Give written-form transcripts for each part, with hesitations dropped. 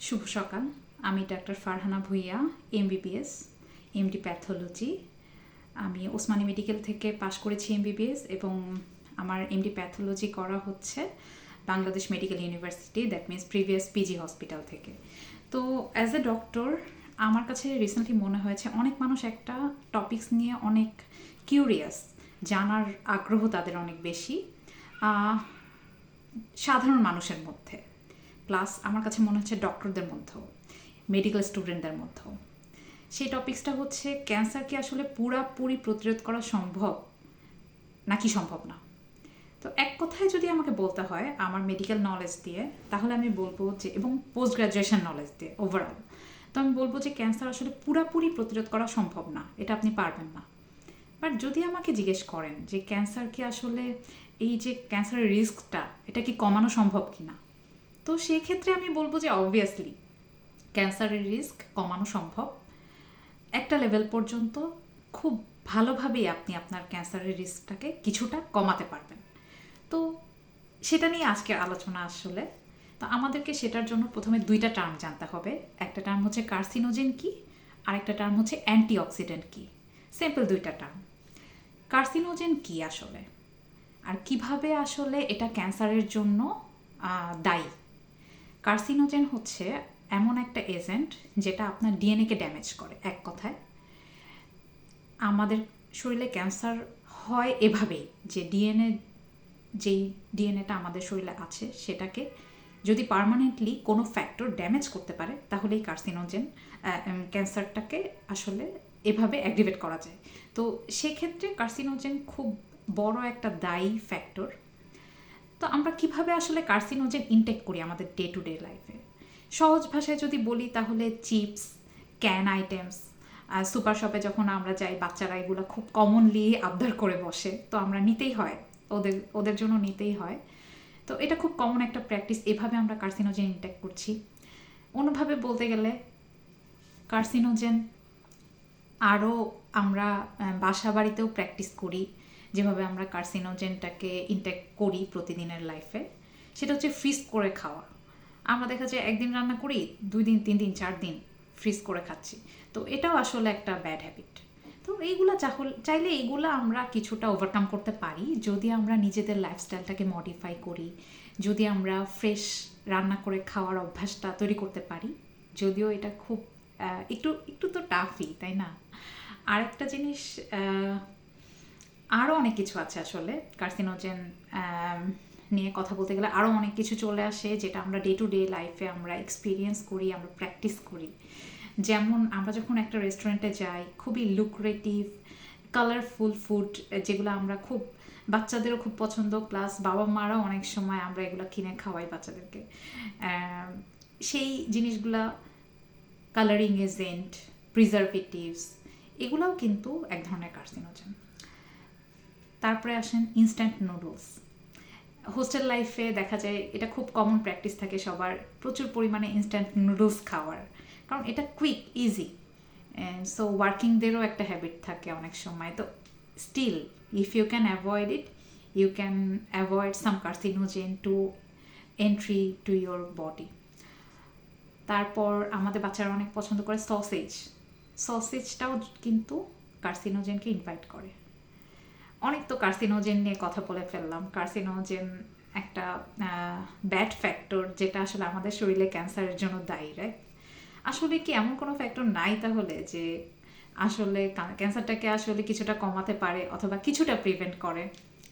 শুভ সকাল। আমি doctor Farhana Bhuiyan, MBBS, MD pathology. আমি ওসমানী মেডিকেল থেকে পাশ করেছি এমবিবিএস এবং আমার এমডি প্যাথোলজি করা হচ্ছে Bangladesh medical university, that means previous PG hospital থেকে। তো অ্যাজ এ ডক্টর আমার কাছে রিসেন্টলি মনে হয়েছে অনেক মানুষ একটা টপিকস নিয়ে অনেক কিউরিয়াস, জানার আগ্রহ তাদের অনেক বেশি সাধারণ মানুষের মধ্যে, প্লাস আমার কাছে মনে হচ্ছে ডক্টরদের মধ্যেও, মেডিকেল স্টুডেন্টদের মধ্যেও। সেই টপিক্সটা হচ্ছে ক্যান্সার কি আসলে পুরাপুরি প্রতিরোধ করা সম্ভব নাকি সম্ভব না। তো এক কথায় যদি আমাকে বলতে হয় আমার মেডিকেল নলেজ দিয়ে, তাহলে আমি বলবো যে, এবং পোস্ট গ্রাজুয়েশন নলেজ দিয়ে ওভারঅল, তো আমি বলবো যে ক্যান্সার আসলে পুরাপুরি প্রতিরোধ করা সম্ভব না, এটা আপনি পারবেন না। বাট যদি আমাকে জিজ্ঞেস করেন যে ক্যান্সার কি আসলে, এই যে ক্যান্সারের রিস্কটা, এটা কি কমানো সম্ভব কি না, তো সেই ক্ষেত্রে আমি বলবো যে অবভিয়াসলি ক্যান্সারের রিস্ক কমানো সম্ভব। একটা লেভেল পর্যন্ত খুব ভালোভাবেই আপনি আপনার ক্যান্সারের রিস্কটাকে কিছুটা কমাতে পারবেন। তো সেটা নিয়ে আজকের আলোচনা আসলে। তো আমাদেরকে সেটার জন্য প্রথমে দুইটা টার্ম জানতে হবে। একটা টার্ম হচ্ছে কার্সিনোজেন কি, আর একটা টার্ম হচ্ছে অ্যান্টিঅক্সিডেন্ট কি। সিম্পল দুইটা টার্ম। কার্সিনোজেন কি আসলে, আর কিভাবে আসলে এটা ক্যান্সারের জন্য দায়ী। কার্সিনোজেন হচ্ছে এমন একটা এজেন্ট যেটা আপনার ডিএনএকে ড্যামেজ করে। এক কথায় আমাদের শরীরে ক্যান্সার হয় এভাবেই, যে যেই ডিএনএটা আমাদের শরীরে আছে সেটাকে যদি পার্মানেন্টলি কোনো ফ্যাক্টর ড্যামেজ করতে পারে, তাহলে এই কার্সিনোজেন ক্যান্সারটাকে আসলে এভাবে অ্যাক্টিভেট করা যায়। তো সেক্ষেত্রে কার্সিনোজেন খুব বড় একটা দায়ী ফ্যাক্টর। তো আমরা কিভাবে আসলে কার্সিনোজেন ইনটেক করি আমাদের ডে টু ডে লাইফে? সহজ ভাষায় যদি বলি তাহলে চিপস, ক্যান আইটেমস, সুপার শপে যখন আমরা যাই, বাচ্চারা এগুলো খুব কমনলি আবদার করে বসে, তো আমরা নিতেই হয়, ওদের ওদের জন্য নিতেই হয়। তো এটা খুব কমন একটা প্র্যাকটিস, এভাবে আমরা কার্সিনোজেন ইনটেক করছি। অন্যভাবে বলতে গেলে কার্সিনোজেন আরও আমরা বাসা বাড়িতেও প্র্যাকটিস করি, যেভাবে আমরা কার্সিনোজেনটাকে ইনটেক করি প্রতিদিনের লাইফে, সেটা হচ্ছে ফ্রিজ করে খাওয়া। আমরা দেখা যায় একদিন রান্না করি, 2 দিন 3 দিন 4 দিন ফ্রিজ করে খাচ্ছি। তো এটাও আসলে একটা ব্যাড হ্যাবিট। তো এইগুলা চাইলে এইগুলো আমরা কিছুটা ওভারকাম করতে পারি যদি আমরা নিজেদের লাইফস্টাইলটাকে মডিফাই করি, যদি আমরা ফ্রেশ রান্না করে খাওয়ার অভ্যাসটা তৈরি করতে পারি। যদিও এটা খুব একটু একটু তো টাফই, তাই না? আর একটা জিনিস, আরও অনেক কিছু আছে আসলে কার্সিনোজেন নিয়ে কথা বলতে গেলে, আরও অনেক কিছু চলে আসে যেটা আমরা ডে টু ডে লাইফে আমরা এক্সপিরিয়েন্স করি, আমরা প্র্যাকটিস করি। যেমন আমরা যখন একটা রেস্টুরেন্টে যাই, খুবই লুক্রেটিভ কালারফুল ফুড, যেগুলো আমরা খুব, বাচ্চাদেরও খুব পছন্দ, প্লাস বাবা মারাও অনেক সময় আমরা এগুলো কিনে খাওয়াই বাচ্চাদেরকে। সেই জিনিসগুলা, কালারিং এজেন্ট, প্রিজারভেটিভস, এগুলোও কিন্তু এক ধরনের কার্সিনোজেন। তারপরে আসেন ইনস্ট্যান্ট নুডলস। হোস্টেল লাইফে দেখা যায় এটা খুব কমন প্র্যাকটিস থাকে সবার, প্রচুর পরিমাণে ইনস্ট্যান্ট নুডলস খাওয়ার, কারণ এটা কুইক, ইজি। সো ওয়ার্কিংদেরও একটা হ্যাবিট থাকে অনেক সময়। তো still if you can avoid it, you can avoid some carcinogen to entry to your body. তারপর আমাদের বাচ্চারা অনেক পছন্দ করে সসেজ। সসেজটাও কিন্তু কার্সিনোজেনকে ইনভাইট করে। অনেক তো কার্সিনোজেন নিয়ে কথা বলে ফেললাম। কার্সিনোজেন একটা ব্যাড ফ্যাক্টর যেটা আসলে আমাদের শরীরে ক্যান্সারের জন্য দায়ী, রাইট? আসলে কি এমন কোনো ফ্যাক্টর নাই তাহলে যে আসলে ক্যান্সারটাকে আসলে কিছুটা কমাতে পারে অথবা কিছুটা প্রিভেন্ট করে?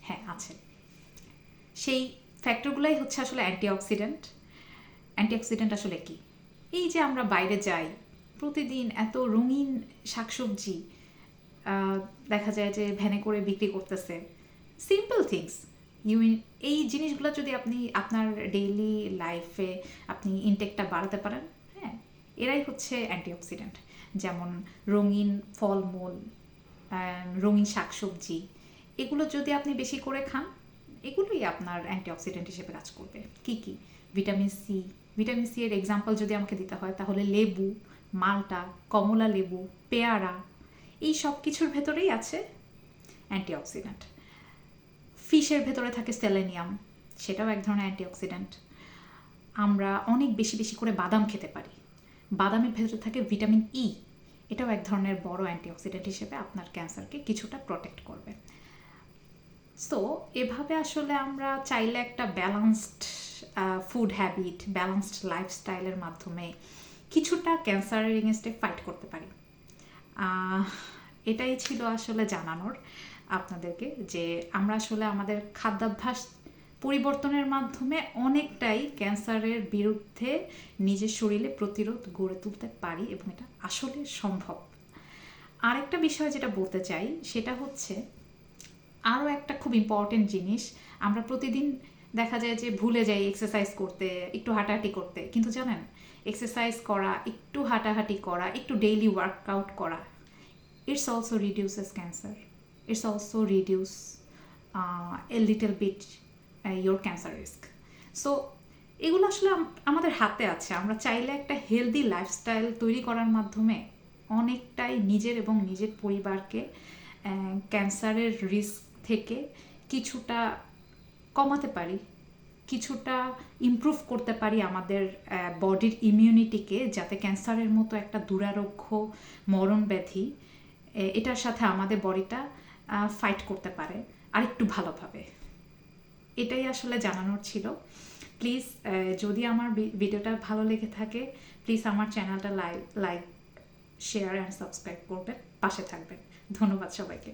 হ্যাঁ, আছে। সেই ফ্যাক্টরগুলোই হচ্ছে আসলে অ্যান্টিঅক্সিডেন্ট। অ্যান্টিঅক্সিডেন্ট আসলে কি? এই যে আমরা বাইরে যাই, প্রতিদিন এত রঙিন শাকসবজি দেখা যায় যে ভ্যানে করে বিক্রি করতেছে, সিম্পল থিংস। ইউ এই জিনিসগুলো যদি আপনি আপনার ডেইলি লাইফে আপনি ইনটেকটা বাড়াতে পারেন, হ্যাঁ, এরাই হচ্ছে অ্যান্টিঅক্সিডেন্ট। যেমন রঙিন ফলমূল, রঙিন শাকসবজি, এগুলো যদি আপনি বেশি করে খান, এগুলোই আপনার অ্যান্টিঅক্সিডেন্ট হিসেবে কাজ করবে। কি কি? Vitamin C. ভিটামিন সি এর এক্সাম্পল যদি আমাকে দিতে হয় তাহলে লেবু, মালটা, কমলা লেবু, পেয়ারা, এই সব কিছুর ভেতরেই আছে অ্যান্টিঅক্সিডেন্ট। ফিশের ভেতরে থাকে সেলেনিয়াম, সেটাও এক ধরনের অ্যান্টিঅক্সিডেন্ট। আমরা অনেক বেশি বেশি করে বাদাম খেতে পারি। বাদামের ভেতরে থাকে ভিটামিন ই, এটাও এক ধরনের বড় অ্যান্টিঅক্সিডেন্ট হিসেবে আপনার ক্যান্সারকে কিছুটা প্রোটেক্ট করবে। সো এভাবে আসলে আমরা চাইলে একটা ব্যালান্সড ফুড হ্যাবিট, ব্যালান্সড লাইফস্টাইলের মাধ্যমে কিছুটা ক্যান্সারের এগেনস্টে ফাইট করতে পারি। এটাই ছিল আসলে জানানোর আপনাদেরকে যে আমরা আসলে আমাদের খাদ্যাভ্যাস পরিবর্তনের মাধ্যমে অনেকটাই ক্যান্সারের বিরুদ্ধে নিজের শরীরে প্রতিরোধ গড়ে তুলতে পারি এবং এটা আসলে সম্ভব। আরেকটা বিষয় যেটা বলতে চাই সেটা হচ্ছে আরও একটা খুব ইম্পর্টেন্ট জিনিস, আমরা প্রতিদিন দেখা যায় যে ভুলে যাই এক্সারসাইজ করতে, একটু হাঁটাহাঁটি করতে, কিন্তু জানেন এক্সারসাইজ করা, একটু হাঁটাহাঁটি করা, একটু ডেইলি ওয়ার্কআউট করা, it's also reduces cancer, it's also reduce a little bit your cancer risk. So এগুলো আসলে আমাদের হাতে আছে। আমরা চাইলে একটা হেলদি লাইফস্টাইল তৈরি করার মাধ্যমে অনেকটাই নিজের এবং নিজের পরিবারকে ক্যান্সারের রিস্ক থেকে কিছুটা কমাতে পারি, কিছুটা ইমপ্রুভ করতে পারি আমাদের বডির ইমিউনিটিকে, যাতে ক্যান্সারের মতো একটা দুরারোগ্য মরণ ব্যাধি এটার সাথে আমাদের বডিটা ফাইট করতে পারে আরেকটু ভালোভাবে। এটাই আসলে জানানোর ছিল। প্লিজ যদি আমার ভিডিওটা ভালো লেগে থাকে প্লিজ আমার চ্যানেলটা লাইক শেয়ার অ্যান্ড সাবস্ক্রাইব করবেন, পাশে থাকবেন। ধন্যবাদ সবাইকে।